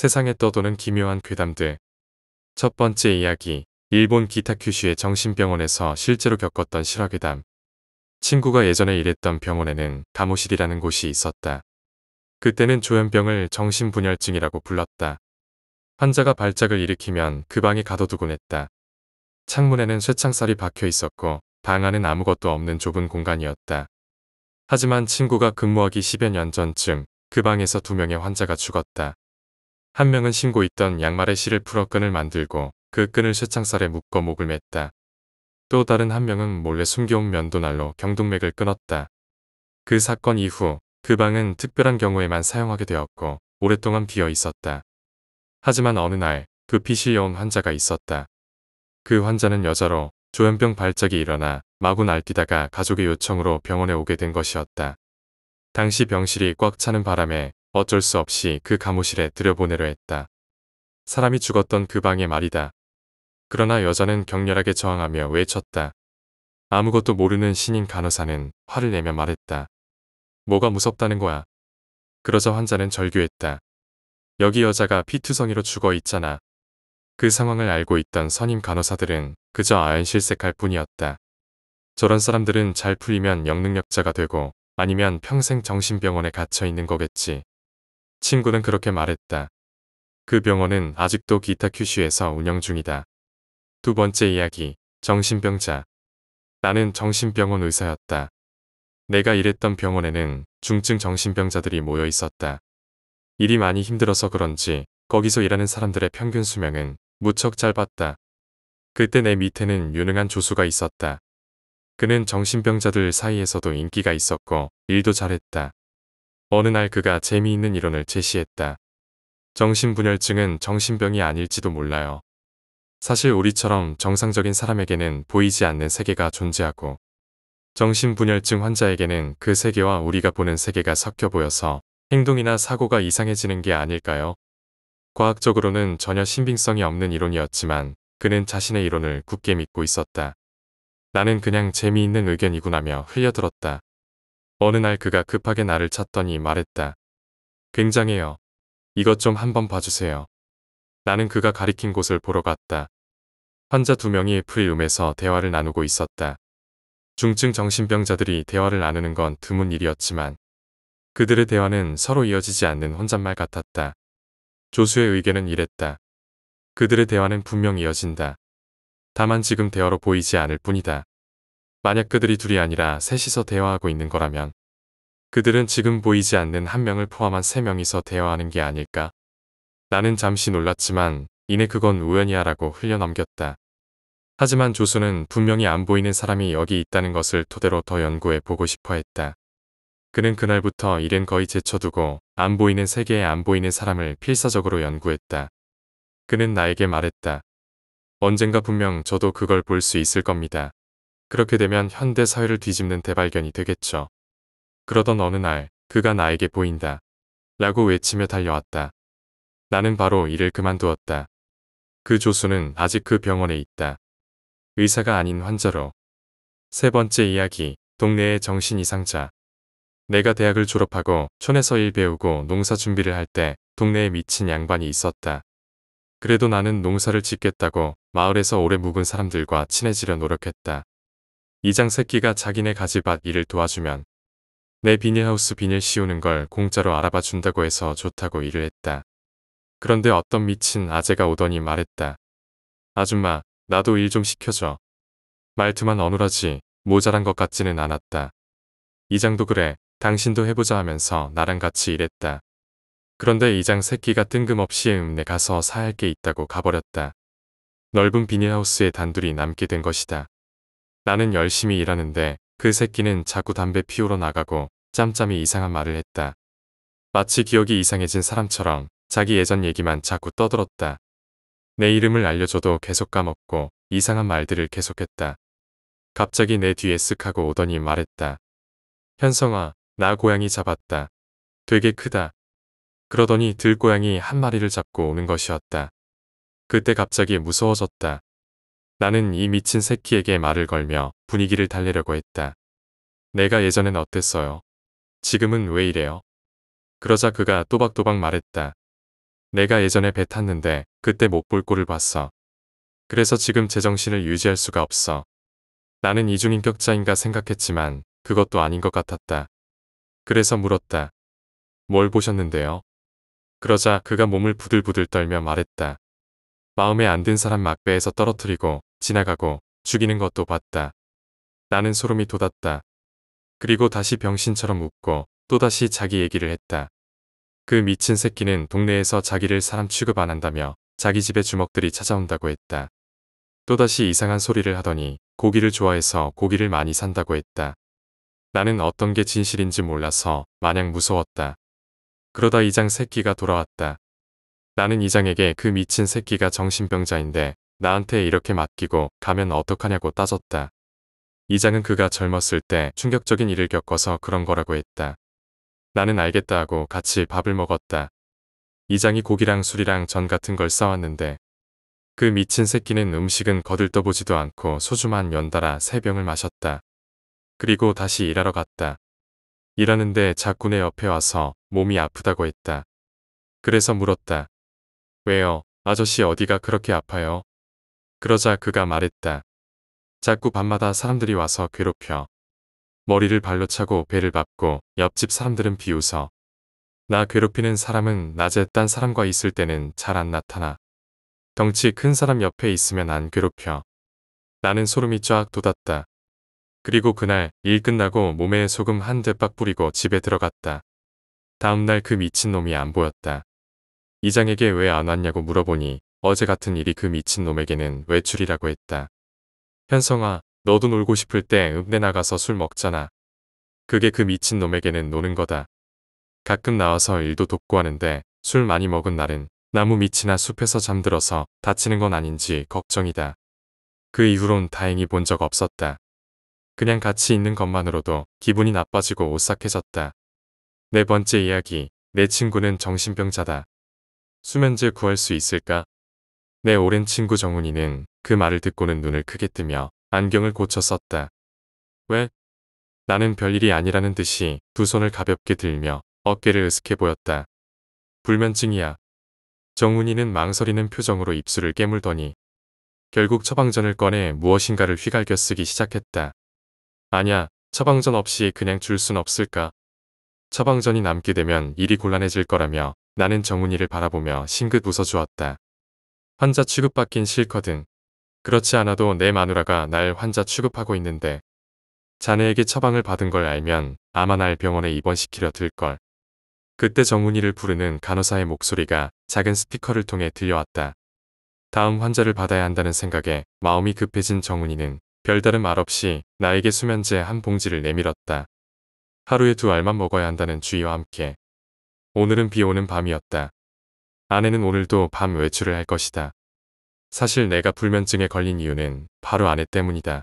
세상에 떠도는 기묘한 괴담들. 첫 번째 이야기. 일본 기타큐슈의 정신병원에서 실제로 겪었던 실화괴담. 친구가 예전에 일했던 병원에는 감호실이라는 곳이 있었다. 그때는 조현병을 정신분열증이라고 불렀다. 환자가 발작을 일으키면 그 방에 가둬두곤 했다. 창문에는 쇠창살이 박혀 있었고 방 안은 아무것도 없는 좁은 공간이었다. 하지만 친구가 근무하기 10여 년 전쯤 그 방에서 2명의 환자가 죽었다. 한 명은 신고 있던 양말에 실을 풀어 끈을 만들고 그 끈을 쇠창살에 묶어 목을 맸다. 또 다른 한 명은 몰래 숨겨온 면도날로 경동맥을 끊었다. 그 사건 이후 그 방은 특별한 경우에만 사용하게 되었고 오랫동안 비어 있었다. 하지만 어느 날 급히 실려온 환자가 있었다. 그 환자는 여자로 조현병 발작이 일어나 마구 날뛰다가 가족의 요청으로 병원에 오게 된 것이었다. 당시 병실이 꽉 차는 바람에 어쩔 수 없이 그 감호실에 들여보내려 했다. 사람이 죽었던 그 방에 말이다. 그러나 여자는 격렬하게 저항하며 외쳤다. 아무것도 모르는 신인 간호사는 화를 내며 말했다. 뭐가 무섭다는 거야. 그러자 환자는 절규했다. 여기 여자가 피투성이로 죽어 있잖아. 그 상황을 알고 있던 선임 간호사들은 그저 아연실색할 뿐이었다. 저런 사람들은 잘 풀리면 영능력자가 되고 아니면 평생 정신병원에 갇혀 있는 거겠지. 친구는 그렇게 말했다. 그 병원은 아직도 기타큐슈에서 운영 중이다. 두 번째 이야기. 정신병자. 나는 정신병원 의사였다. 내가 일했던 병원에는 중증 정신병자들이 모여 있었다. 일이 많이 힘들어서 그런지 거기서 일하는 사람들의 평균 수명은 무척 짧았다. 그때 내 밑에는 유능한 조수가 있었다. 그는 정신병자들 사이에서도 인기가 있었고 일도 잘했다. 어느 날 그가 재미있는 이론을 제시했다. 정신분열증은 정신병이 아닐지도 몰라요. 사실 우리처럼 정상적인 사람에게는 보이지 않는 세계가 존재하고 정신분열증 환자에게는 그 세계와 우리가 보는 세계가 섞여 보여서 행동이나 사고가 이상해지는 게 아닐까요? 과학적으로는 전혀 신빙성이 없는 이론이었지만 그는 자신의 이론을 굳게 믿고 있었다. 나는 그냥 재미있는 의견이구나며 흘려들었다. 어느 날 그가 급하게 나를 찾더니 말했다. 굉장해요. 이것 좀 한번 봐주세요. 나는 그가 가리킨 곳을 보러 갔다. 환자 2명이 프리룸에서 대화를 나누고 있었다. 중증 정신병자들이 대화를 나누는 건 드문 일이었지만 그들의 대화는 서로 이어지지 않는 혼잣말 같았다. 조수의 의견은 이랬다. 그들의 대화는 분명 이어진다. 다만 지금 대화로 보이지 않을 뿐이다. 만약 그들이 둘이 아니라 셋이서 대화하고 있는 거라면 그들은 지금 보이지 않는 한 명을 포함한 3명이서 대화하는 게 아닐까? 나는 잠시 놀랐지만 이내 그건 우연이야 라고 흘려넘겼다. 하지만 조수는 분명히 안 보이는 사람이 여기 있다는 것을 토대로 더 연구해 보고 싶어 했다. 그는 그날부터 일은 거의 제쳐두고 안 보이는 세계에 안 보이는 사람을 필사적으로 연구했다. 그는 나에게 말했다. 언젠가 분명 저도 그걸 볼 수 있을 겁니다. 그렇게 되면 현대 사회를 뒤집는 대발견이 되겠죠. 그러던 어느 날 그가 나에게 보인다. 라고 외치며 달려왔다. 나는 바로 일을 그만두었다. 그 조수는 아직 그 병원에 있다. 의사가 아닌 환자로. 세 번째 이야기. 동네의 정신 이상자. 내가 대학을 졸업하고 촌에서 일 배우고 농사 준비를 할 때 동네에 미친 양반이 있었다. 그래도 나는 농사를 짓겠다고 마을에서 오래 묵은 사람들과 친해지려 노력했다. 이장 새끼가 자기네 가지밭 일을 도와주면 내 비닐하우스 비닐 씌우는 걸 공짜로 알아봐 준다고 해서 좋다고 일을 했다. 그런데 어떤 미친 아재가 오더니 말했다. 아줌마, 나도 일 좀 시켜줘. 말투만 어눌하지 모자란 것 같지는 않았다. 이장도 그래, 당신도 해보자 하면서 나랑 같이 일했다. 그런데 이장 새끼가 뜬금없이 내 가서 사야 할 게 있다고 가버렸다. 넓은 비닐하우스에 단둘이 남게 된 것이다. 나는 열심히 일하는데 그 새끼는 자꾸 담배 피우러 나가고 짬짬이 이상한 말을 했다. 마치 기억이 이상해진 사람처럼 자기 예전 얘기만 자꾸 떠들었다. 내 이름을 알려줘도 계속 까먹고 이상한 말들을 계속했다. 갑자기 내 뒤에 쓱 하고 오더니 말했다. 현성아, 나 고양이 잡았다. 되게 크다. 그러더니 들고양이 한 마리를 잡고 오는 것이었다. 그때 갑자기 무서워졌다. 나는 이 미친 새끼에게 말을 걸며 분위기를 달래려고 했다. 내가 예전엔 어땠어요? 지금은 왜 이래요? 그러자 그가 또박또박 말했다. 내가 예전에 배 탔는데 그때 못 볼 꼴을 봤어. 그래서 지금 제정신을 유지할 수가 없어. 나는 이중인격자인가 생각했지만 그것도 아닌 것 같았다. 그래서 물었다. 뭘 보셨는데요? 그러자 그가 몸을 부들부들 떨며 말했다. 마음에 안 든 사람 막 배에서 떨어뜨리고 지나가고 죽이는 것도 봤다. 나는 소름이 돋았다. 그리고 다시 병신처럼 웃고 또다시 자기 얘기를 했다. 그 미친 새끼는 동네에서 자기를 사람 취급 안 한다며 자기 집에 주먹들이 찾아온다고 했다. 또다시 이상한 소리를 하더니 고기를 좋아해서 고기를 많이 산다고 했다. 나는 어떤 게 진실인지 몰라서 마냥 무서웠다. 그러다 이장 새끼가 돌아왔다. 나는 이장에게 그 미친 새끼가 정신병자인데 나한테 이렇게 맡기고 가면 어떡하냐고 따졌다. 이장은 그가 젊었을 때 충격적인 일을 겪어서 그런 거라고 했다. 나는 알겠다 하고 같이 밥을 먹었다. 이장이 고기랑 술이랑 전 같은 걸 싸왔는데 그 미친 새끼는 음식은 거들떠보지도 않고 소주만 연달아 3병을 마셨다. 그리고 다시 일하러 갔다. 일하는데 자꾸 내 옆에 와서 몸이 아프다고 했다. 그래서 물었다. 왜요? 아저씨 어디가 그렇게 아파요? 그러자 그가 말했다. 자꾸 밤마다 사람들이 와서 괴롭혀. 머리를 발로 차고 배를 밟고 옆집 사람들은 비웃어. 나 괴롭히는 사람은 낮에 딴 사람과 있을 때는 잘 안 나타나. 덩치 큰 사람 옆에 있으면 안 괴롭혀. 나는 소름이 쫙 돋았다. 그리고 그날 일 끝나고 몸에 소금 한 대박 뿌리고 집에 들어갔다. 다음날 그 미친놈이 안 보였다. 이장에게 왜 안 왔냐고 물어보니 어제 같은 일이 그 미친놈에게는 외출이라고 했다. 현성아, 너도 놀고 싶을 때 읍내 나가서 술 먹잖아. 그게 그 미친놈에게는 노는 거다. 가끔 나와서 일도 돕고 하는데 술 많이 먹은 날은 나무 밑이나 숲에서 잠들어서 다치는 건 아닌지 걱정이다. 그 이후론 다행히 본 적 없었다. 그냥 같이 있는 것만으로도 기분이 나빠지고 오싹해졌다. 4번째 이야기, 내 친구는 정신병자다. 수면제 구할 수 있을까? 내 오랜 친구 정훈이는 그 말을 듣고는 눈을 크게 뜨며 안경을 고쳐 썼다. 왜? 나는 별일이 아니라는 듯이 두 손을 가볍게 들며 어깨를 으스해 보였다. 불면증이야. 정훈이는 망설이는 표정으로 입술을 깨물더니 결국 처방전을 꺼내 무엇인가를 휘갈겨 쓰기 시작했다. 아냐, 처방전 없이 그냥 줄 순 없을까? 처방전이 남게 되면 일이 곤란해질 거라며 나는 정훈이를 바라보며 싱긋 웃어주었다. 환자 취급받긴 싫거든. 그렇지 않아도 내 마누라가 날 환자 취급하고 있는데 자네에게 처방을 받은 걸 알면 아마 날 병원에 입원시키려 들걸. 그때 정훈이를 부르는 간호사의 목소리가 작은 스피커를 통해 들려왔다. 다음 환자를 받아야 한다는 생각에 마음이 급해진 정훈이는 별다른 말 없이 나에게 수면제 한 봉지를 내밀었다. 하루에 2알만 먹어야 한다는 주의와 함께. 오늘은 비 오는 밤이었다. 아내는 오늘도 밤 외출을 할 것이다. 사실 내가 불면증에 걸린 이유는 바로 아내 때문이다.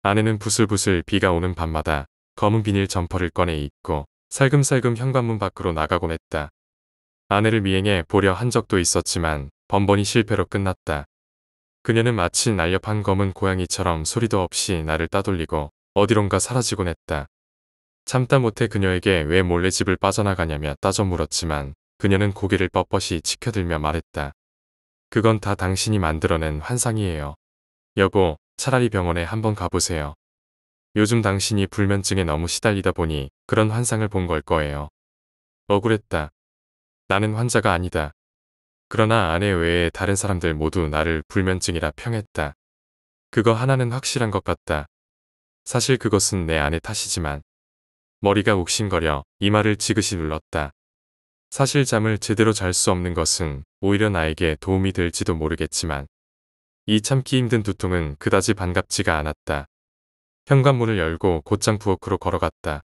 아내는 부슬부슬 비가 오는 밤마다 검은 비닐 점퍼를 꺼내 입고 살금살금 현관문 밖으로 나가곤 했다. 아내를 미행해 보려 한 적도 있었지만 번번이 실패로 끝났다. 그녀는 마치 날렵한 검은 고양이처럼 소리도 없이 나를 따돌리고 어디론가 사라지곤 했다. 참다 못해 그녀에게 왜 몰래 집을 빠져나가냐며 따져 물었지만 그녀는 고개를 뻣뻣이 치켜들며 말했다. 그건 다 당신이 만들어낸 환상이에요. 여보, 차라리 병원에 한번 가보세요. 요즘 당신이 불면증에 너무 시달리다 보니 그런 환상을 본 걸 거예요. 억울했다. 나는 환자가 아니다. 그러나 아내 외에 다른 사람들 모두 나를 불면증이라 평했다. 그거 하나는 확실한 것 같다. 사실 그것은 내 아내 탓이지만 머리가 욱신거려 이마를 지그시 눌렀다. 사실 잠을 제대로 잘 수 없는 것은 오히려 나에게 도움이 될지도 모르겠지만 이 참기 힘든 두통은 그다지 반갑지가 않았다. 현관문을 열고 곧장 부엌으로 걸어갔다.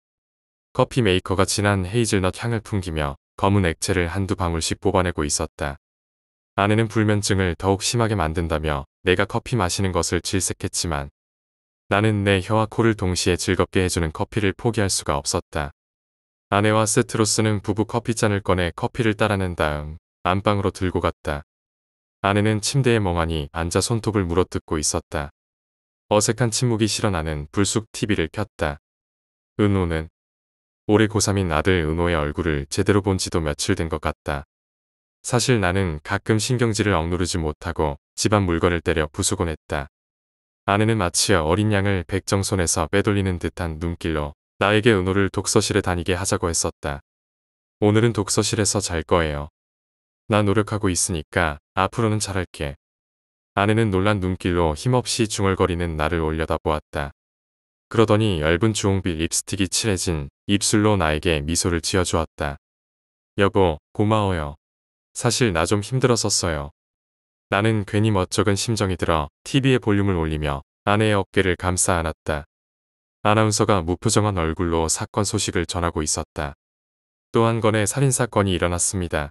커피 메이커가 진한 헤이즐넛 향을 풍기며 검은 액체를 한두 방울씩 뽑아내고 있었다. 아내는 불면증을 더욱 심하게 만든다며 내가 커피 마시는 것을 질색했지만 나는 내 혀와 코를 동시에 즐겁게 해주는 커피를 포기할 수가 없었다. 아내와 세트로 쓰는 부부 커피잔을 꺼내 커피를 따라낸 다음 안방으로 들고 갔다. 아내는 침대에 멍하니 앉아 손톱을 물어뜯고 있었다. 어색한 침묵이 실어 나는 불쑥 TV를 켰다. 은호는 올해 고3인 아들 은호의 얼굴을 제대로 본 지도 며칠 된 것 같다. 사실 나는 가끔 신경질을 억누르지 못하고 집안 물건을 때려 부수곤 했다. 아내는 마치 어린 양을 백정손에서 빼돌리는 듯한 눈길로 나에게 은호를 독서실에 다니게 하자고 했었다. 오늘은 독서실에서 잘 거예요. 나 노력하고 있으니까 앞으로는 잘할게. 아내는 놀란 눈길로 힘없이 중얼거리는 나를 올려다보았다. 그러더니 엷은 주홍빛 립스틱이 칠해진 입술로 나에게 미소를 지어주었다. 여보, 고마워요. 사실 나 좀 힘들었었어요. 나는 괜히 멋쩍은 심정이 들어 TV의 볼륨을 올리며 아내의 어깨를 감싸 안았다. 아나운서가 무표정한 얼굴로 사건 소식을 전하고 있었다. 또 한 건의 살인사건이 일어났습니다.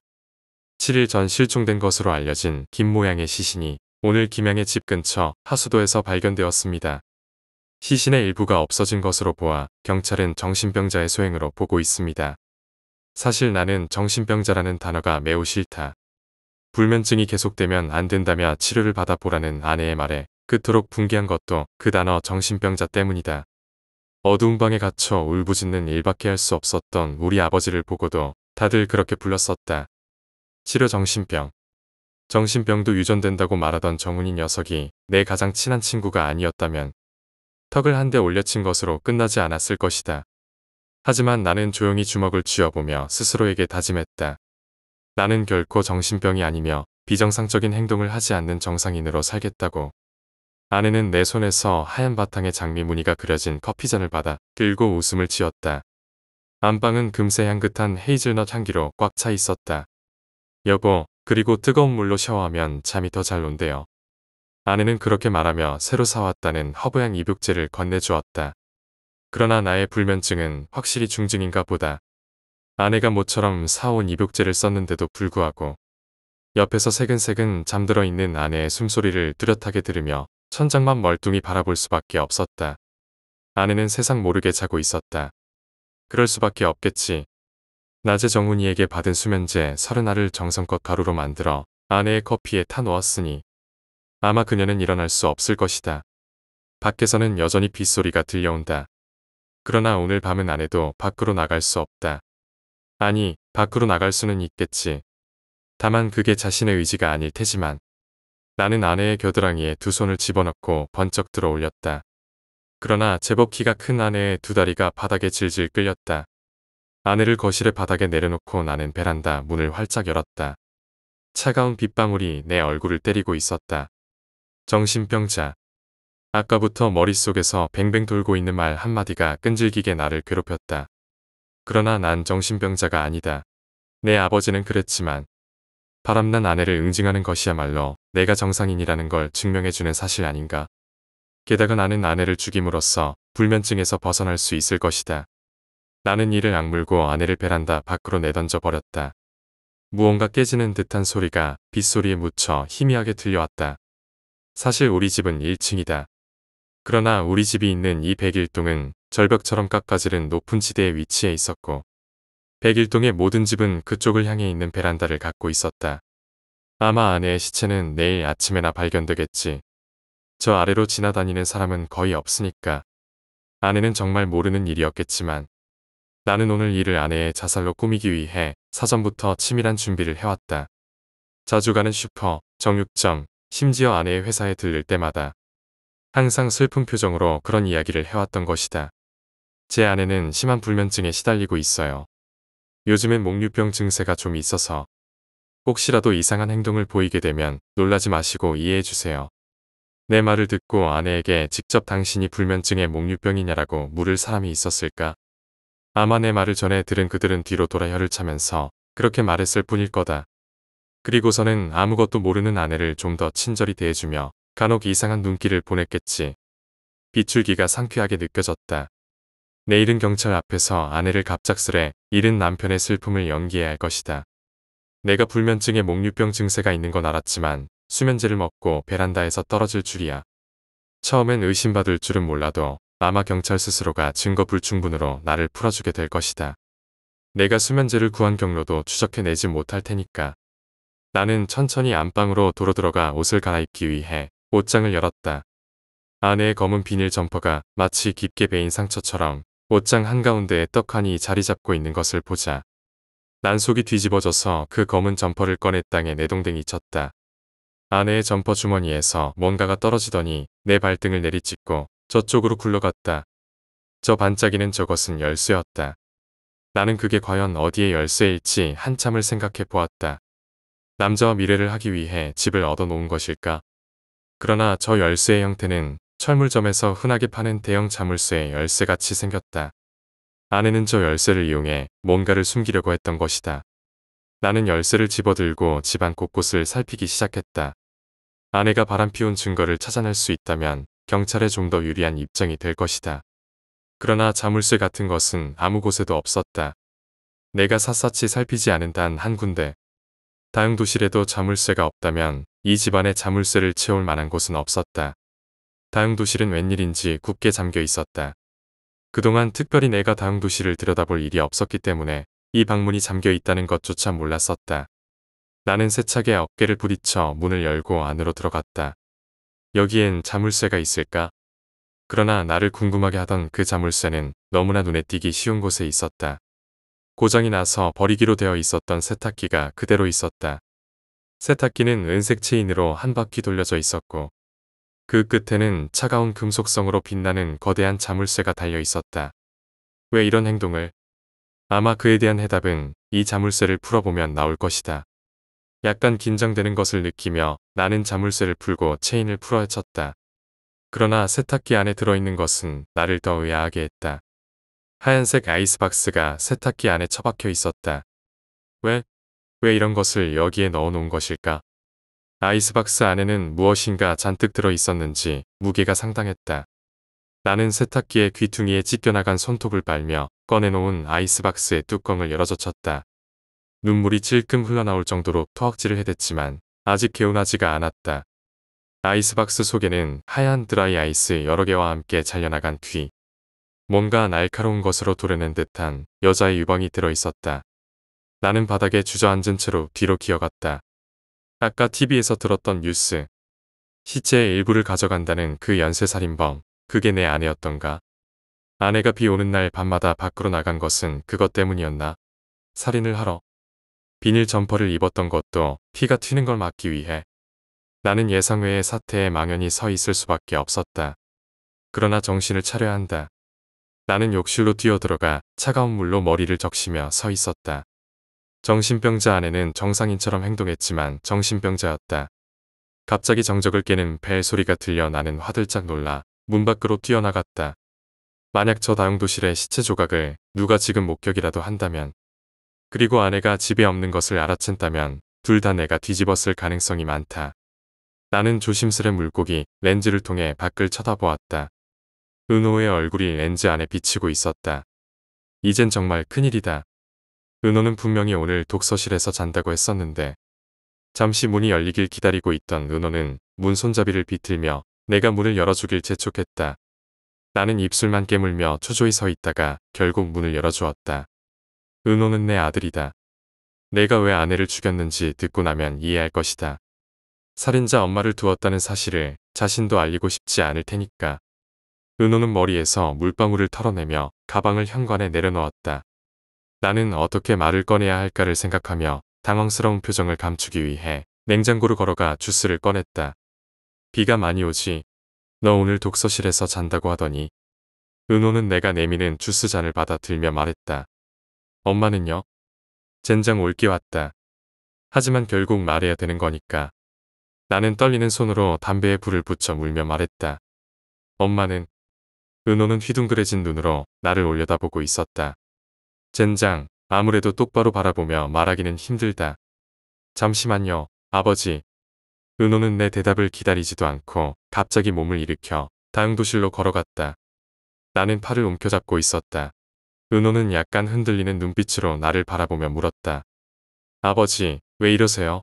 7일 전 실종된 것으로 알려진 김 모양의 시신이 오늘 김양의 집 근처 하수도에서 발견되었습니다. 시신의 일부가 없어진 것으로 보아 경찰은 정신병자의 소행으로 보고 있습니다. 사실 나는 정신병자라는 단어가 매우 싫다. 불면증이 계속되면 안 된다며 치료를 받아보라는 아내의 말에 그토록 분개한 것도 그 단어 정신병자 때문이다. 어두운 방에 갇혀 울부짖는 일밖에 할 수 없었던 우리 아버지를 보고도 다들 그렇게 불렀었다. 치료 정신병. 정신병도 유전된다고 말하던 정훈이 녀석이 내 가장 친한 친구가 아니었다면 턱을 한 대 올려친 것으로 끝나지 않았을 것이다. 하지만 나는 조용히 주먹을 쥐어보며 스스로에게 다짐했다. 나는 결코 정신병이 아니며 비정상적인 행동을 하지 않는 정상인으로 살겠다고. 아내는 내 손에서 하얀 바탕에 장미 무늬가 그려진 커피잔을 받아 들고 웃음을 지었다. 안방은 금세 향긋한 헤이즐넛 향기로 꽉 차 있었다. 여보, 그리고 뜨거운 물로 샤워하면 잠이 더 잘 온대요. 아내는 그렇게 말하며 새로 사왔다는 허브향 입욕제를 건네주었다. 그러나 나의 불면증은 확실히 중증인가 보다. 아내가 모처럼 사온 입욕제를 썼는데도 불구하고 옆에서 새근새근 잠들어 있는 아내의 숨소리를 뚜렷하게 들으며 천장만 멀뚱히 바라볼 수밖에 없었다. 아내는 세상 모르게 자고 있었다. 그럴 수밖에 없겠지. 낮에 정훈이에게 받은 수면제 30알을 정성껏 가루로 만들어 아내의 커피에 타 놓았으니 아마 그녀는 일어날 수 없을 것이다. 밖에서는 여전히 빗소리가 들려온다. 그러나 오늘 밤은 아내도 밖으로 나갈 수 없다. 아니, 밖으로 나갈 수는 있겠지. 다만 그게 자신의 의지가 아닐 테지만 나는 아내의 겨드랑이에 두 손을 집어넣고 번쩍 들어 올렸다. 그러나 제법 키가 큰 아내의 두 다리가 바닥에 질질 끌렸다. 아내를 거실의 바닥에 내려놓고 나는 베란다 문을 활짝 열었다. 차가운 빗방울이 내 얼굴을 때리고 있었다. 정신병자. 아까부터 머릿속에서 뱅뱅 돌고 있는 말 한마디가 끈질기게 나를 괴롭혔다. 그러나 난 정신병자가 아니다. 내 아버지는 그랬지만 바람난 아내를 응징하는 것이야말로 내가 정상인이라는 걸 증명해주는 사실 아닌가. 게다가 나는 아내를 죽임으로써 불면증에서 벗어날 수 있을 것이다. 나는 이를 악물고 아내를 베란다 밖으로 내던져 버렸다. 무언가 깨지는 듯한 소리가 빗소리에 묻혀 희미하게 들려왔다. 사실 우리 집은 1층이다. 그러나 우리 집이 있는 이 101동은 절벽처럼 깎아지른 높은 지대에 위치해 있었고 101동의 모든 집은 그쪽을 향해 있는 베란다를 갖고 있었다. 아마 아내의 시체는 내일 아침에나 발견되겠지. 저 아래로 지나다니는 사람은 거의 없으니까. 아내는 정말 모르는 일이었겠지만 나는 오늘 일을 아내의 자살로 꾸미기 위해 사전부터 치밀한 준비를 해왔다. 자주 가는 슈퍼, 정육점, 심지어 아내의 회사에 들릴 때마다 항상 슬픈 표정으로 그런 이야기를 해왔던 것이다. 제 아내는 심한 불면증에 시달리고 있어요. 요즘엔 목류병 증세가 좀 있어서 혹시라도 이상한 행동을 보이게 되면 놀라지 마시고 이해해주세요. 내 말을 듣고 아내에게 직접 당신이 불면증의 목류병이냐라고 물을 사람이 있었을까? 아마 내 말을 전해 들은 그들은 뒤로 돌아 혀를 차면서 그렇게 말했을 뿐일 거다. 그리고서는 아무것도 모르는 아내를 좀 더 친절히 대해주며 간혹 이상한 눈길을 보냈겠지. 비출기가 상쾌하게 느껴졌다. 내일은 경찰 앞에서 아내를 갑작스레 잃은 남편의 슬픔을 연기해야 할 것이다. 내가 불면증에 목류병 증세가 있는 건 알았지만 수면제를 먹고 베란다에서 떨어질 줄이야. 처음엔 의심받을 줄은 몰라도 아마 경찰 스스로가 증거 불충분으로 나를 풀어주게 될 것이다. 내가 수면제를 구한 경로도 추적해내지 못할 테니까. 나는 천천히 안방으로 도로 들어가 옷을 갈아입기 위해 옷장을 열었다. 아내의 검은 비닐 점퍼가 마치 깊게 베인 상처처럼 옷장 한가운데에 떡하니 자리 잡고 있는 것을 보자 난 속이 뒤집어져서 그 검은 점퍼를 꺼내 땅에 내동댕이 쳤다. 아내의 점퍼 주머니에서 뭔가가 떨어지더니 내 발등을 내리찍고 저쪽으로 굴러갔다. 저 반짝이는 저것은 열쇠였다. 나는 그게 과연 어디의 열쇠일지 한참을 생각해 보았다. 남자와 미래를 하기 위해 집을 얻어놓은 것일까? 그러나 저 열쇠의 형태는 철물점에서 흔하게 파는 대형 자물쇠의 열쇠같이 생겼다. 아내는 저 열쇠를 이용해 뭔가를 숨기려고 했던 것이다. 나는 열쇠를 집어들고 집안 곳곳을 살피기 시작했다. 아내가 바람피운 증거를 찾아낼 수 있다면 경찰에 좀 더 유리한 입장이 될 것이다. 그러나 자물쇠 같은 것은 아무 곳에도 없었다. 내가 샅샅이 살피지 않은 단 한 군데. 다용도실에도 자물쇠가 없다면 이 집안에 자물쇠를 채울 만한 곳은 없었다. 다용도실은 웬일인지 굳게 잠겨 있었다. 그동안 특별히 내가 다용도실을 들여다볼 일이 없었기 때문에 이 방문이 잠겨 있다는 것조차 몰랐었다. 나는 세차게 어깨를 부딪혀 문을 열고 안으로 들어갔다. 여기엔 자물쇠가 있을까? 그러나 나를 궁금하게 하던 그 자물쇠는 너무나 눈에 띄기 쉬운 곳에 있었다. 고장이 나서 버리기로 되어 있었던 세탁기가 그대로 있었다. 세탁기는 은색 체인으로 한 바퀴 돌려져 있었고 그 끝에는 차가운 금속성으로 빛나는 거대한 자물쇠가 달려 있었다. 왜 이런 행동을? 아마 그에 대한 해답은 이 자물쇠를 풀어보면 나올 것이다. 약간 긴장되는 것을 느끼며 나는 자물쇠를 풀고 체인을 풀어 헤쳤다. 그러나 세탁기 안에 들어있는 것은 나를 더 의아하게 했다. 하얀색 아이스박스가 세탁기 안에 처박혀 있었다. 왜 이런 것을 여기에 넣어놓은 것일까? 아이스박스 안에는 무엇인가 잔뜩 들어 있었는지 무게가 상당했다. 나는 세탁기의 귀퉁이에 찢겨나간 손톱을 빨며 꺼내놓은 아이스박스의 뚜껑을 열어젖혔다. 눈물이 찔끔 흘러나올 정도로 토악질을 해댔지만 아직 개운하지가 않았다. 아이스박스 속에는 하얀 드라이 아이스 여러 개와 함께 잘려나간 귀. 뭔가 날카로운 것으로 도려낸 듯한 여자의 유방이 들어있었다. 나는 바닥에 주저앉은 채로 뒤로 기어갔다. 아까 TV에서 들었던 뉴스. 시체의 일부를 가져간다는 그 연쇄살인범. 그게 내 아내였던가? 아내가 비 오는 날 밤마다 밖으로 나간 것은 그것 때문이었나? 살인을 하러. 비닐 점퍼를 입었던 것도 피가 튀는 걸 막기 위해. 나는 예상 외의 사태에 망연히 서 있을 수밖에 없었다. 그러나 정신을 차려야 한다. 나는 욕실로 뛰어들어가 차가운 물로 머리를 적시며 서 있었다. 정신병자 아내는 정상인처럼 행동했지만 정신병자였다. 갑자기 정적을 깨는 벨 소리가 들려 나는 화들짝 놀라 문 밖으로 뛰어나갔다. 만약 저 다용도실의 시체 조각을 누가 지금 목격이라도 한다면, 그리고 아내가 집에 없는 것을 알아챈다면 둘 다 내가 뒤집었을 가능성이 많다. 나는 조심스레 물고기 렌즈를 통해 밖을 쳐다보았다. 은호의 얼굴이 렌즈 안에 비치고 있었다. 이젠 정말 큰일이다. 은호는 분명히 오늘 독서실에서 잔다고 했었는데. 잠시 문이 열리길 기다리고 있던 은호는 문 손잡이를 비틀며 내가 문을 열어주길 재촉했다. 나는 입술만 깨물며 초조히 서 있다가 결국 문을 열어주었다. 은호는 내 아들이다. 내가 왜 아내를 죽였는지 듣고 나면 이해할 것이다. 살인자 엄마를 두었다는 사실을 자신도 알리고 싶지 않을 테니까. 은호는 머리에서 물방울을 털어내며 가방을 현관에 내려놓았다. 나는 어떻게 말을 꺼내야 할까를 생각하며 당황스러운 표정을 감추기 위해 냉장고로 걸어가 주스를 꺼냈다. 비가 많이 오지? 너 오늘 독서실에서 잔다고 하더니. 은호는 내가 내미는 주스 잔을 받아 들며 말했다. 엄마는요? 젠장 올게 왔다. 하지만 결국 말해야 되는 거니까. 나는 떨리는 손으로 담배에 불을 붙여 물며 말했다. 엄마는? 은호는 휘둥그레진 눈으로 나를 올려다보고 있었다. 젠장, 아무래도 똑바로 바라보며 말하기는 힘들다. 잠시만요, 아버지. 은호는 내 대답을 기다리지도 않고 갑자기 몸을 일으켜 다용도실로 걸어갔다. 나는 팔을 움켜잡고 있었다. 은호는 약간 흔들리는 눈빛으로 나를 바라보며 물었다. 아버지, 왜 이러세요?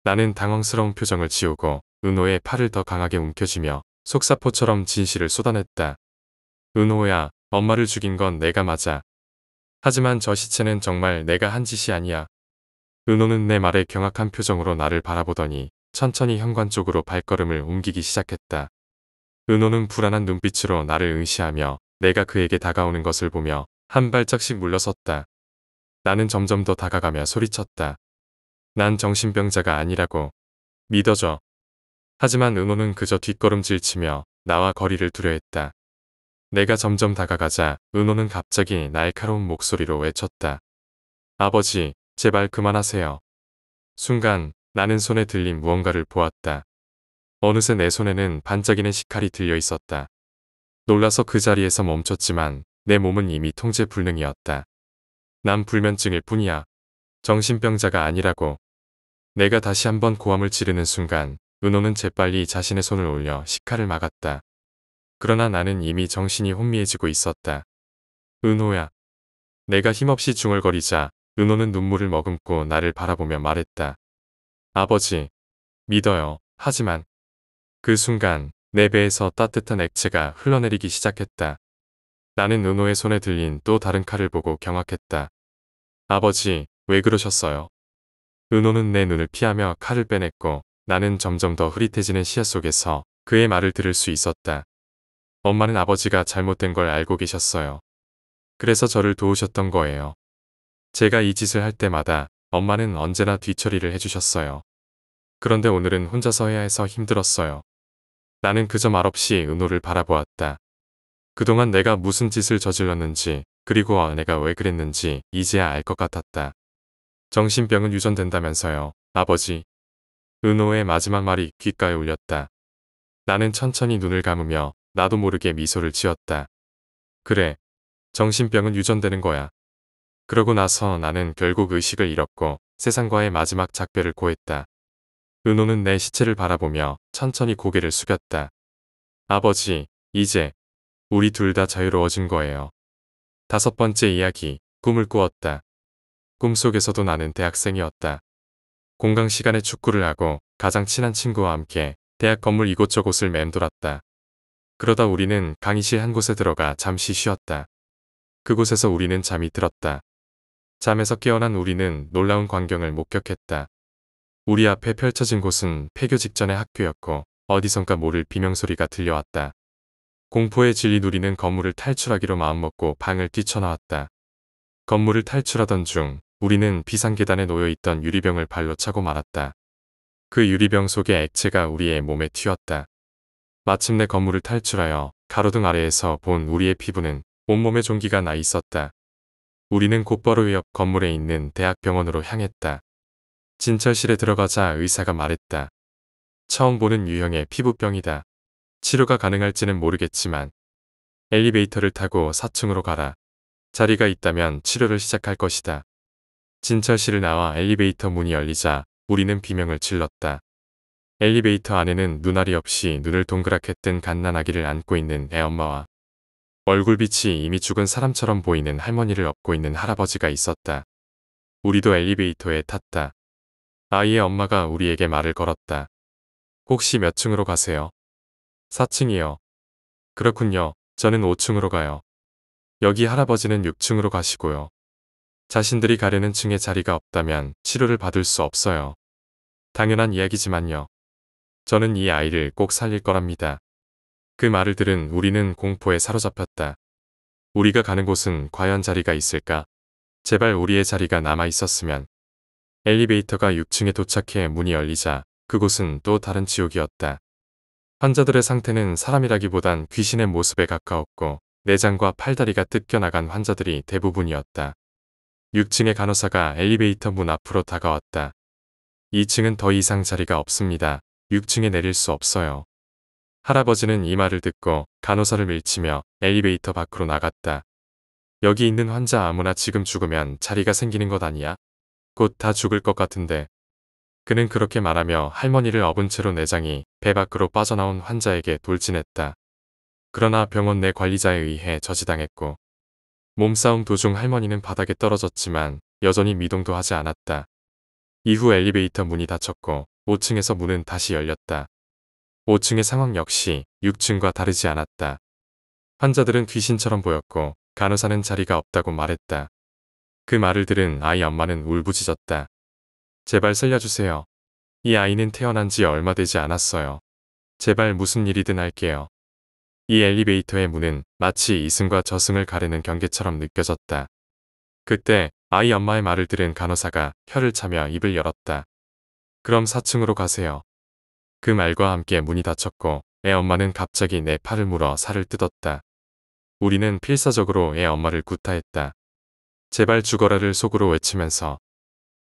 나는 당황스러운 표정을 지우고 은호의 팔을 더 강하게 움켜쥐며 속사포처럼 진실을 쏟아냈다. 은호야, 엄마를 죽인 건 내가 맞아. 하지만 저 시체는 정말 내가 한 짓이 아니야. 은호는 내 말에 경악한 표정으로 나를 바라보더니 천천히 현관 쪽으로 발걸음을 옮기기 시작했다. 은호는 불안한 눈빛으로 나를 응시하며 내가 그에게 다가오는 것을 보며 한 발짝씩 물러섰다. 나는 점점 더 다가가며 소리쳤다. 난 정신병자가 아니라고. 믿어줘. 하지만 은호는 그저 뒷걸음질 치며 나와 거리를 두려 했다. 내가 점점 다가가자 은호는 갑자기 날카로운 목소리로 외쳤다. 아버지, 제발 그만하세요. 순간 나는 손에 들린 무언가를 보았다. 어느새 내 손에는 반짝이는 식칼이 들려 있었다. 놀라서 그 자리에서 멈췄지만 내 몸은 이미 통제 불능이었다. 난 불면증일 뿐이야. 정신병자가 아니라고. 내가 다시 한번 고함을 지르는 순간 은호는 재빨리 자신의 손을 올려 식칼을 막았다. 그러나 나는 이미 정신이 혼미해지고 있었다. 은호야. 내가 힘없이 중얼거리자 은호는 눈물을 머금고 나를 바라보며 말했다. 아버지, 믿어요. 하지만 그 순간 내 배에서 따뜻한 액체가 흘러내리기 시작했다. 나는 은호의 손에 들린 또 다른 칼을 보고 경악했다. 아버지, 왜 그러셨어요? 은호는 내 눈을 피하며 칼을 빼냈고 나는 점점 더 흐릿해지는 시야 속에서 그의 말을 들을 수 있었다. 엄마는 아버지가 잘못된 걸 알고 계셨어요. 그래서 저를 도우셨던 거예요. 제가 이 짓을 할 때마다 엄마는 언제나 뒤처리를 해주셨어요. 그런데 오늘은 혼자서 해야 해서 힘들었어요. 나는 그저 말없이 은호를 바라보았다. 그동안 내가 무슨 짓을 저질렀는지 그리고 내가 왜 그랬는지 이제야 알 것 같았다. 정신병은 유전된다면서요, 아버지. 은호의 마지막 말이 귓가에 울렸다. 나는 천천히 눈을 감으며 나도 모르게 미소를 지었다. 그래, 정신병은 유전되는 거야. 그러고 나서 나는 결국 의식을 잃었고 세상과의 마지막 작별을 고했다. 은호는 내 시체를 바라보며 천천히 고개를 숙였다. 아버지, 이제 우리 둘 다 자유로워진 거예요. 5번째 이야기, 꿈을 꾸었다. 꿈속에서도 나는 대학생이었다. 공강 시간에 축구를 하고 가장 친한 친구와 함께 대학 건물 이곳저곳을 맴돌았다. 그러다 우리는 강의실 한 곳에 들어가 잠시 쉬었다. 그곳에서 우리는 잠이 들었다. 잠에서 깨어난 우리는 놀라운 광경을 목격했다. 우리 앞에 펼쳐진 곳은 폐교 직전의 학교였고 어디선가 모를 비명소리가 들려왔다. 공포에 질린 우리는 건물을 탈출하기로 마음먹고 방을 뛰쳐나왔다. 건물을 탈출하던 중 우리는 비상계단에 놓여있던 유리병을 발로 차고 말았다. 그 유리병 속의 액체가 우리의 몸에 튀었다. 마침내 건물을 탈출하여 가로등 아래에서 본 우리의 피부는 온몸에 종기가 나 있었다. 우리는 곧바로 옆 건물에 있는 대학병원으로 향했다. 진찰실에 들어가자 의사가 말했다. 처음 보는 유형의 피부병이다. 치료가 가능할지는 모르겠지만 엘리베이터를 타고 4층으로 가라. 자리가 있다면 치료를 시작할 것이다. 진찰실을 나와 엘리베이터 문이 열리자 우리는 비명을 질렀다. 엘리베이터 안에는 눈알이 없이 눈을 동그랗게 뜬 갓난아기를 안고 있는 애엄마와 얼굴빛이 이미 죽은 사람처럼 보이는 할머니를 업고 있는 할아버지가 있었다. 우리도 엘리베이터에 탔다. 아이의 엄마가 우리에게 말을 걸었다. 혹시 몇 층으로 가세요? 4층이요. 그렇군요. 저는 5층으로 가요. 여기 할아버지는 6층으로 가시고요. 자신들이 가려는 층에 자리가 없다면 치료를 받을 수 없어요. 당연한 이야기지만요. 저는 이 아이를 꼭 살릴 거랍니다. 그 말을 들은 우리는 공포에 사로잡혔다. 우리가 가는 곳은 과연 자리가 있을까? 제발 우리의 자리가 남아 있었으면. 엘리베이터가 6층에 도착해 문이 열리자 그곳은 또 다른 지옥이었다. 환자들의 상태는 사람이라기보단 귀신의 모습에 가까웠고 내장과 팔다리가 뜯겨나간 환자들이 대부분이었다. 6층의 간호사가 엘리베이터 문 앞으로 다가왔다. 2층은 더 이상 자리가 없습니다. 6층에 내릴 수 없어요. 할아버지는 이 말을 듣고 간호사를 밀치며 엘리베이터 밖으로 나갔다. 여기 있는 환자 아무나 지금 죽으면 자리가 생기는 것 아니야? 곧 다 죽을 것 같은데. 그는 그렇게 말하며 할머니를 업은 채로 내장이 배 밖으로 빠져나온 환자에게 돌진했다. 그러나 병원 내 관리자에 의해 저지당했고 몸싸움 도중 할머니는 바닥에 떨어졌지만 여전히 미동도 하지 않았다. 이후 엘리베이터 문이 닫혔고 5층에서 문은 다시 열렸다. 5층의 상황 역시 6층과 다르지 않았다. 환자들은 귀신처럼 보였고 간호사는 자리가 없다고 말했다. 그 말을 들은 아이 엄마는 울부짖었다. 제발 살려주세요. 이 아이는 태어난 지 얼마 되지 않았어요. 제발 무슨 일이든 할게요. 이 엘리베이터의 문은 마치 이승과 저승을 가르는 경계처럼 느껴졌다. 그때 아이 엄마의 말을 들은 간호사가 혀를 차며 입을 열었다. 그럼 4층으로 가세요. 그 말과 함께 문이 닫혔고 애 엄마는 갑자기 내 팔을 물어 살을 뜯었다. 우리는 필사적으로 애 엄마를 구타했다. 제발 죽어라를 속으로 외치면서.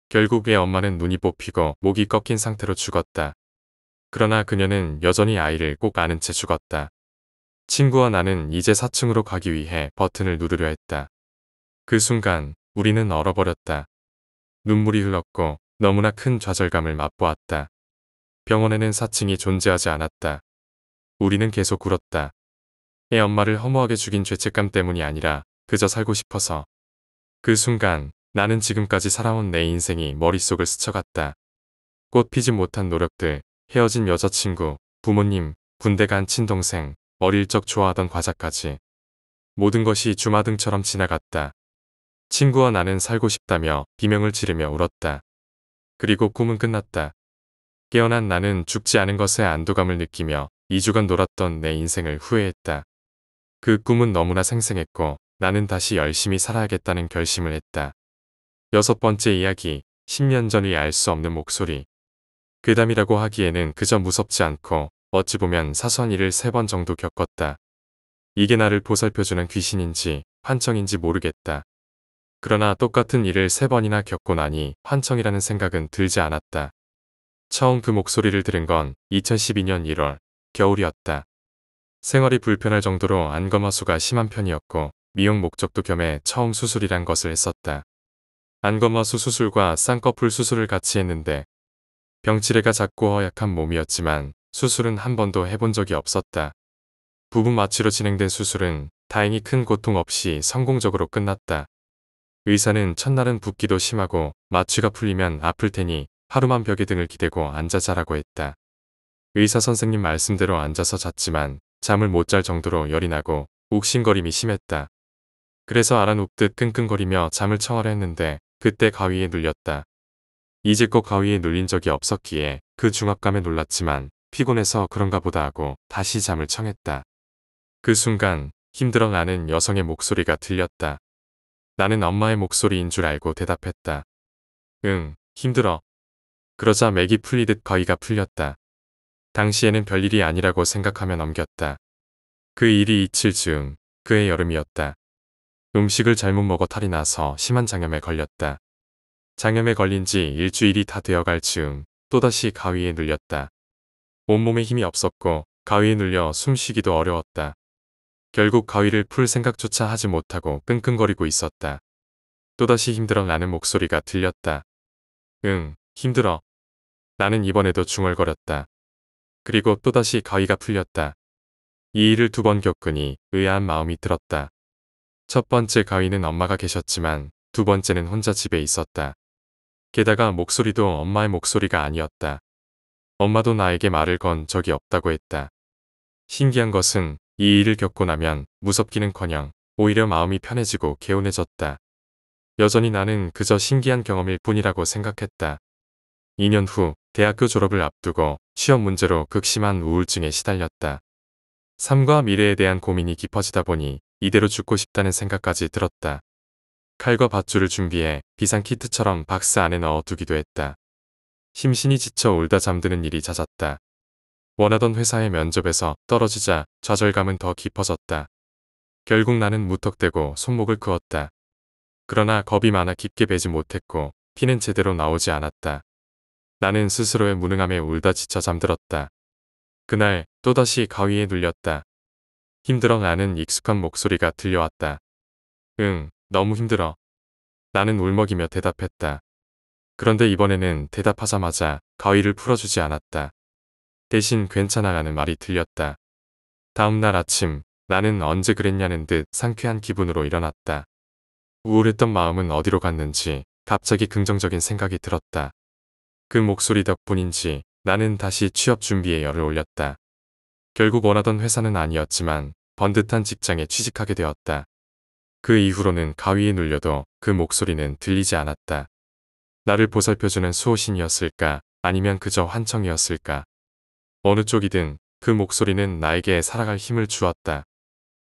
결국 애 엄마는 눈이 뽑히고 목이 꺾인 상태로 죽었다. 그러나 그녀는 여전히 아이를 꼭 안은 채 죽었다. 친구와 나는 이제 4층으로 가기 위해 버튼을 누르려 했다. 그 순간 우리는 얼어버렸다. 눈물이 흘렀고 너무나 큰 좌절감을 맛보았다. 병원에는 4층이 존재하지 않았다. 우리는 계속 울었다. 애 엄마를 허무하게 죽인 죄책감 때문이 아니라 그저 살고 싶어서. 그 순간 나는 지금까지 살아온 내 인생이 머릿속을 스쳐갔다. 꽃 피지 못한 노력들, 헤어진 여자친구, 부모님, 군대 간 친동생, 어릴 적 좋아하던 과자까지. 모든 것이 주마등처럼 지나갔다. 친구와 나는 살고 싶다며 비명을 지르며 울었다. 그리고 꿈은 끝났다. 깨어난 나는 죽지 않은 것에 안도감을 느끼며 2주간 놀았던 내 인생을 후회했다. 그 꿈은 너무나 생생했고 나는 다시 열심히 살아야겠다는 결심을 했다. 6번째 이야기, 10년 전의 알 수 없는 목소리. 괴담이라고 하기에는 그저 무섭지 않고 어찌 보면 사소한 일을 3번 정도 겪었다. 이게 나를 보살펴주는 귀신인지 환청인지 모르겠다. 그러나 똑같은 일을 3번이나 겪고 나니 환청이라는 생각은 들지 않았다. 처음 그 목소리를 들은 건 2012년 1월, 겨울이었다. 생활이 불편할 정도로 안검하수가 심한 편이었고 미용 목적도 겸해 처음 수술이란 것을 했었다. 안검하수 수술과 쌍꺼풀 수술을 같이 했는데 병치레가 작고 허약한 몸이었지만 수술은 한 번도 해본 적이 없었다. 부분 마취로 진행된 수술은 다행히 큰 고통 없이 성공적으로 끝났다. 의사는 첫날은 붓기도 심하고 마취가 풀리면 아플 테니 하루만 벽에 등을 기대고 앉아 자라고 했다. 의사 선생님 말씀대로 앉아서 잤지만 잠을 못 잘 정도로 열이 나고 욱신거림이 심했다. 그래서 알아눕듯 끙끙거리며 잠을 청하려 했는데 그때 가위에 눌렸다. 이제껏 가위에 눌린 적이 없었기에 그 중압감에 놀랐지만 피곤해서 그런가 보다 하고 다시 잠을 청했다. 그 순간 힘들어 나는 여성의 목소리가 들렸다. 나는 엄마의 목소리인 줄 알고 대답했다. 응, 힘들어. 그러자 맥이 풀리듯 가위가 풀렸다. 당시에는 별일이 아니라고 생각하며 넘겼다. 그 일이 잊힐 즈음 그해 여름이었다. 음식을 잘못 먹어 탈이 나서 심한 장염에 걸렸다. 장염에 걸린 지 일주일이 다 되어갈 즈음 또다시 가위에 눌렸다. 온몸에 힘이 없었고 가위에 눌려 숨쉬기도 어려웠다. 결국 가위를 풀 생각조차 하지 못하고 끙끙거리고 있었다. 또다시 힘들어 나는 목소리가 들렸다. 응, 힘들어. 나는 이번에도 중얼거렸다. 그리고 또다시 가위가 풀렸다. 이 일을 2번 겪으니 의아한 마음이 들었다. 첫 번째 가위는 엄마가 계셨지만 2번째는 혼자 집에 있었다. 게다가 목소리도 엄마의 목소리가 아니었다. 엄마도 나에게 말을 건 적이 없다고 했다. 신기한 것은 이 일을 겪고 나면 무섭기는커녕 오히려 마음이 편해지고 개운해졌다. 여전히 나는 그저 신기한 경험일 뿐이라고 생각했다. 2년 후 대학교 졸업을 앞두고 취업 문제로 극심한 우울증에 시달렸다. 삶과 미래에 대한 고민이 깊어지다 보니 이대로 죽고 싶다는 생각까지 들었다. 칼과 밧줄을 준비해 비상키트처럼 박스 안에 넣어두기도 했다. 심신이 지쳐 울다 잠드는 일이 잦았다. 원하던 회사의 면접에서 떨어지자 좌절감은 더 깊어졌다. 결국 나는 무턱대고 손목을 그었다. 그러나 겁이 많아 깊게 베지 못했고 피는 제대로 나오지 않았다. 나는 스스로의 무능함에 울다 지쳐 잠들었다. 그날 또다시 가위에 눌렸다. 힘들어 나는 익숙한 목소리가 들려왔다. 응, 너무 힘들어. 나는 울먹이며 대답했다. 그런데 이번에는 대답하자마자 가위를 풀어주지 않았다. 대신 괜찮아라는 말이 들렸다. 다음날 아침 나는 언제 그랬냐는 듯 상쾌한 기분으로 일어났다. 우울했던 마음은 어디로 갔는지 갑자기 긍정적인 생각이 들었다. 그 목소리 덕분인지 나는 다시 취업 준비에 열을 올렸다. 결국 원하던 회사는 아니었지만 번듯한 직장에 취직하게 되었다. 그 이후로는 가위에 눌려도 그 목소리는 들리지 않았다. 나를 보살펴주는 수호신이었을까 아니면 그저 환청이었을까. 어느 쪽이든 그 목소리는 나에게 살아갈 힘을 주었다.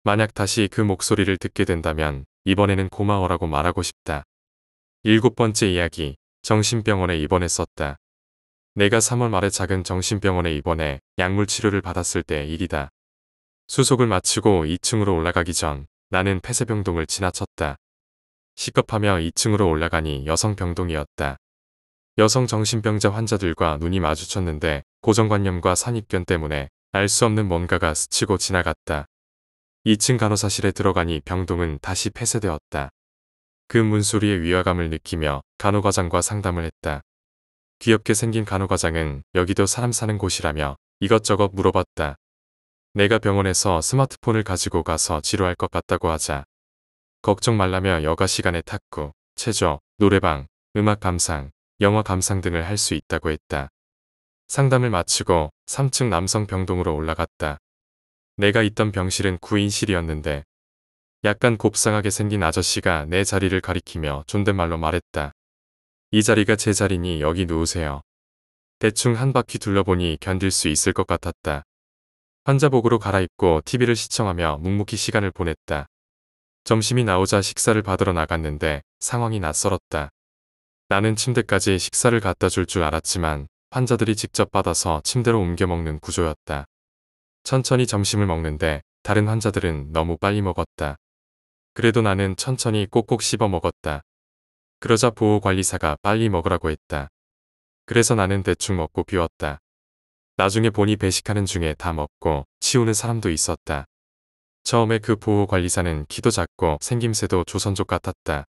만약 다시 그 목소리를 듣게 된다면 이번에는 고마워라고 말하고 싶다. 7번째 이야기. 정신병원에 입원했었다. 내가 3월 말에 작은 정신병원에 입원해 약물 치료를 받았을 때 일이다. 수속을 마치고 2층으로 올라가기 전 나는 폐쇄병동을 지나쳤다. 시급하며 2층으로 올라가니 여성 병동이었다. 여성 정신병자 환자들과 눈이 마주쳤는데 고정관념과 선입견 때문에 알 수 없는 뭔가가 스치고 지나갔다. 2층 간호사실에 들어가니 병동은 다시 폐쇄되었다. 그 문소리의 위화감을 느끼며 간호과장과 상담을 했다. 귀엽게 생긴 간호과장은 여기도 사람 사는 곳이라며 이것저것 물어봤다. 내가 병원에서 스마트폰을 가지고 가서 지루할 것 같다고 하자 걱정 말라며 여가 시간에 탁구, 체조, 노래방, 음악 감상, 영화 감상 등을 할 수 있다고 했다. 상담을 마치고 3층 남성 병동으로 올라갔다. 내가 있던 병실은 9인실이었는데 약간 곱상하게 생긴 아저씨가 내 자리를 가리키며 존댓말로 말했다. 이 자리가 제 자리니 여기 누우세요. 대충 한 바퀴 둘러보니 견딜 수 있을 것 같았다. 환자복으로 갈아입고 TV를 시청하며 묵묵히 시간을 보냈다. 점심이 나오자 식사를 받으러 나갔는데 상황이 낯설었다. 나는 침대까지 식사를 갖다 줄 줄 알았지만 환자들이 직접 받아서 침대로 옮겨 먹는 구조였다. 천천히 점심을 먹는데 다른 환자들은 너무 빨리 먹었다. 그래도 나는 천천히 꼭꼭 씹어 먹었다. 그러자 보호관리사가 빨리 먹으라고 했다. 그래서 나는 대충 먹고 비웠다. 나중에 보니 배식하는 중에 다 먹고 치우는 사람도 있었다. 처음에 그 보호관리사는 키도 작고 생김새도 조선족 같았다.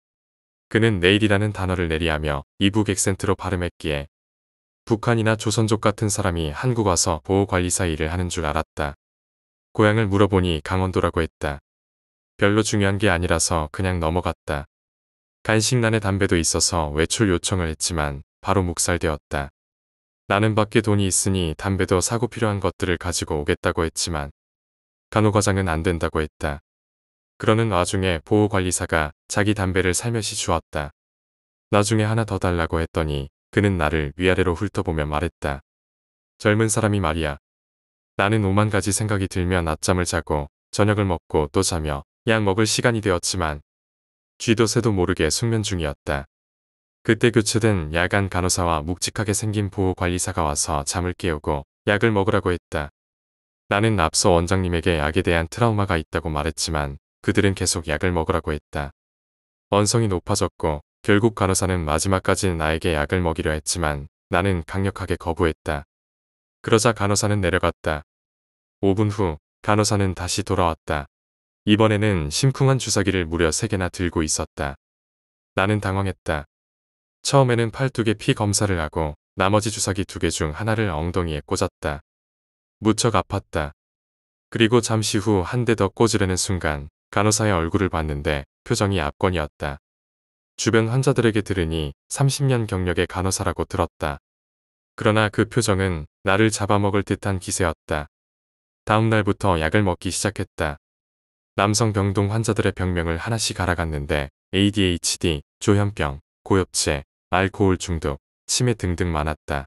그는 내일이라는 단어를 내리하며 이북 액센트로 발음했기에 북한이나 조선족 같은 사람이 한국 와서 보호관리사 일을 하는 줄 알았다. 고향을 물어보니 강원도라고 했다. 별로 중요한 게 아니라서 그냥 넘어갔다. 간식란에 담배도 있어서 외출 요청을 했지만 바로 묵살되었다. 나는 밖에 돈이 있으니 담배도 사고 필요한 것들을 가지고 오겠다고 했지만 간호과장은 안 된다고 했다. 그러는 와중에 보호관리사가 자기 담배를 살며시 주었다. 나중에 하나 더 달라고 했더니 그는 나를 위아래로 훑어보며 말했다. 젊은 사람이 말이야. 나는 오만 가지 생각이 들며 낮잠을 자고 저녁을 먹고 또 자며 약 먹을 시간이 되었지만 쥐도 새도 모르게 숙면 중이었다. 그때 교체된 야간 간호사와 묵직하게 생긴 보호관리사가 와서 잠을 깨우고 약을 먹으라고 했다. 나는 앞서 원장님에게 약에 대한 트라우마가 있다고 말했지만 그들은 계속 약을 먹으라고 했다. 언성이 높아졌고 결국 간호사는 마지막까지 나에게 약을 먹이려 했지만 나는 강력하게 거부했다. 그러자 간호사는 내려갔다. 5분 후 간호사는 다시 돌아왔다. 이번에는 심쿵한 주사기를 무려 3개나 들고 있었다. 나는 당황했다. 처음에는 팔뚝에 피 검사를 하고 나머지 주사기 2개 중 하나를 엉덩이에 꽂았다. 무척 아팠다. 그리고 잠시 후 한 대 더 꽂으려는 순간 간호사의 얼굴을 봤는데 표정이 압권이었다. 주변 환자들에게 들으니 30년 경력의 간호사라고 들었다. 그러나 그 표정은 나를 잡아먹을 듯한 기세였다. 다음 날부터 약을 먹기 시작했다. 남성 병동 환자들의 병명을 하나씩 알아갔는데 ADHD, 조현병, 고엽체, 알코올 중독, 치매 등등 많았다.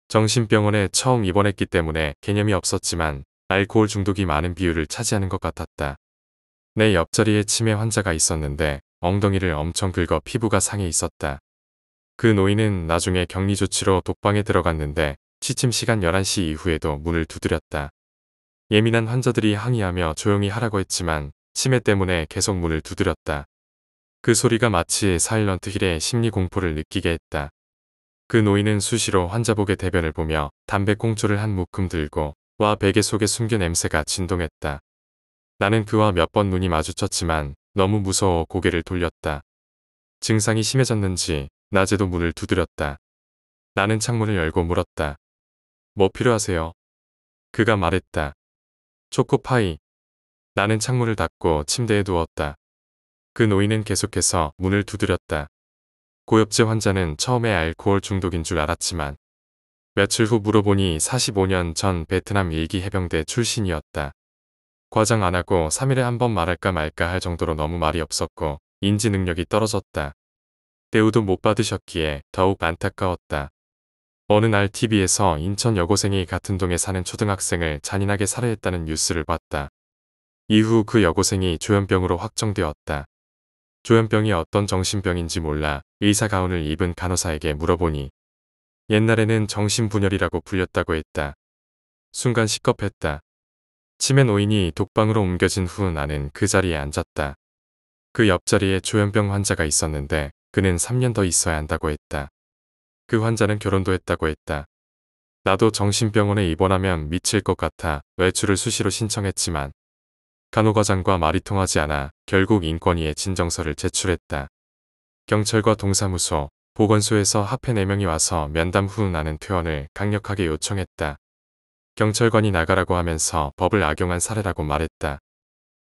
정신병원에 처음 입원했기 때문에 개념이 없었지만 알코올 중독이 많은 비율을 차지하는 것 같았다. 내 옆자리에 치매 환자가 있었는데 엉덩이를 엄청 긁어 피부가 상해 있었다. 그 노인은 나중에 격리 조치로 독방에 들어갔는데 취침 시간 11시 이후에도 문을 두드렸다. 예민한 환자들이 항의하며 조용히 하라고 했지만 치매 때문에 계속 문을 두드렸다. 그 소리가 마치 사일런트 힐의 심리 공포를 느끼게 했다. 그 노인은 수시로 환자복의 대변을 보며 담배꽁초를 한 묶음 들고 와 베개 속에 숨겨 냄새가 진동했다. 나는 그와 몇 번 눈이 마주쳤지만 너무 무서워 고개를 돌렸다. 증상이 심해졌는지 낮에도 문을 두드렸다. 나는 창문을 열고 물었다. 뭐 필요하세요? 그가 말했다. 초코파이. 나는 창문을 닫고 침대에 누웠다. 그 노인은 계속해서 문을 두드렸다. 고엽제 환자는 처음에 알코올 중독인 줄 알았지만 며칠 후 물어보니 45년 전 베트남 일기 해병대 출신이었다. 과장 안 하고 3일에 한 번 말할까 말까 할 정도로 너무 말이 없었고 인지 능력이 떨어졌다. 대우도 못 받으셨기에 더욱 안타까웠다. 어느 날 TV에서 인천 여고생이 같은 동에 사는 초등학생을 잔인하게 살해했다는 뉴스를 봤다. 이후 그 여고생이 조현병으로 확정되었다. 조현병이 어떤 정신병인지 몰라 의사 가운을 입은 간호사에게 물어보니 옛날에는 정신분열이라고 불렸다고 했다. 순간 시겁했다. 치매 노인이 독방으로 옮겨진 후 나는 그 자리에 앉았다. 그 옆자리에 조현병 환자가 있었는데 그는 3년 더 있어야 한다고 했다. 그 환자는 결혼도 했다고 했다. 나도 정신병원에 입원하면 미칠 것 같아 외출을 수시로 신청했지만 간호과장과 말이 통하지 않아 결국 인권위에 진정서를 제출했다. 경찰과 동사무소, 보건소에서 합해 4명이 와서 면담 후 나는 퇴원을 강력하게 요청했다. 경찰관이 나가라고 하면서 법을 악용한 사례라고 말했다.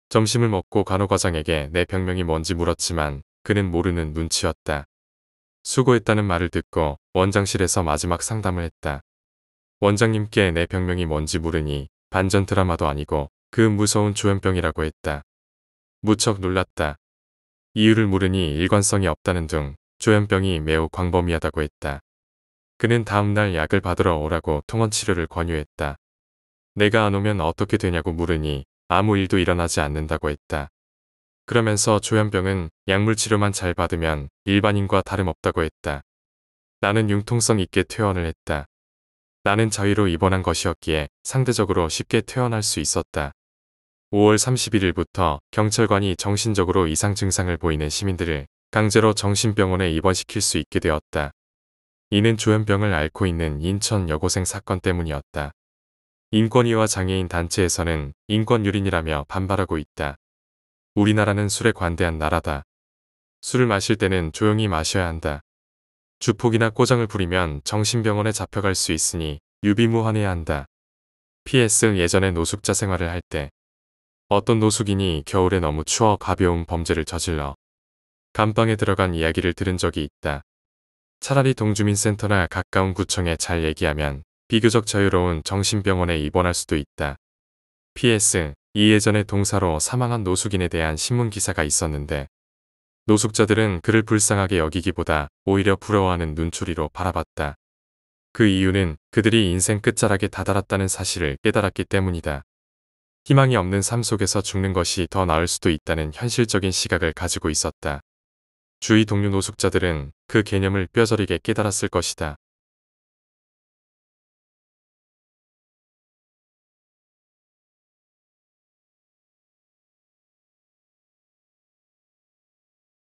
점심을 먹고 간호과장에게 내 병명이 뭔지 물었지만 그는 모르는 눈치였다. 수고했다는 말을 듣고 원장실에서 마지막 상담을 했다. 원장님께 내 병명이 뭔지 물으니 반전 드라마도 아니고 그 무서운 조현병이라고 했다. 무척 놀랐다. 이유를 물으니 일관성이 없다는 등 조현병이 매우 광범위하다고 했다. 그는 다음날 약을 받으러 오라고 통원치료를 권유했다. 내가 안 오면 어떻게 되냐고 물으니 아무 일도 일어나지 않는다고 했다. 그러면서 조현병은 약물 치료만 잘 받으면 일반인과 다름없다고 했다. 나는 융통성 있게 퇴원을 했다. 나는 자위로 입원한 것이었기에 상대적으로 쉽게 퇴원할 수 있었다. 5월 31일부터 경찰관이 정신적으로 이상 증상을 보이는 시민들을 강제로 정신병원에 입원시킬 수 있게 되었다. 이는 조현병을 앓고 있는 인천 여고생 사건 때문이었다. 인권위와 장애인 단체에서는 인권유린이라며 반발하고 있다. 우리나라는 술에 관대한 나라다. 술을 마실 때는 조용히 마셔야 한다. 주폭이나 꼬장을 부리면 정신병원에 잡혀갈 수 있으니 유비무환해야 한다. PS 예전에 노숙자 생활을 할 때 어떤 노숙인이 겨울에 너무 추워 가벼운 범죄를 저질러 감방에 들어간 이야기를 들은 적이 있다. 차라리 동주민센터나 가까운 구청에 잘 얘기하면 비교적 자유로운 정신병원에 입원할 수도 있다. PS 이 예전에 동사로 사망한 노숙인에 대한 신문 기사가 있었는데 노숙자들은 그를 불쌍하게 여기기보다 오히려 부러워하는 눈초리로 바라봤다. 그 이유는 그들이 인생 끝자락에 다다랐다는 사실을 깨달았기 때문이다. 희망이 없는 삶 속에서 죽는 것이 더 나을 수도 있다는 현실적인 시각을 가지고 있었다. 주위 동료 노숙자들은 그 개념을 뼈저리게 깨달았을 것이다.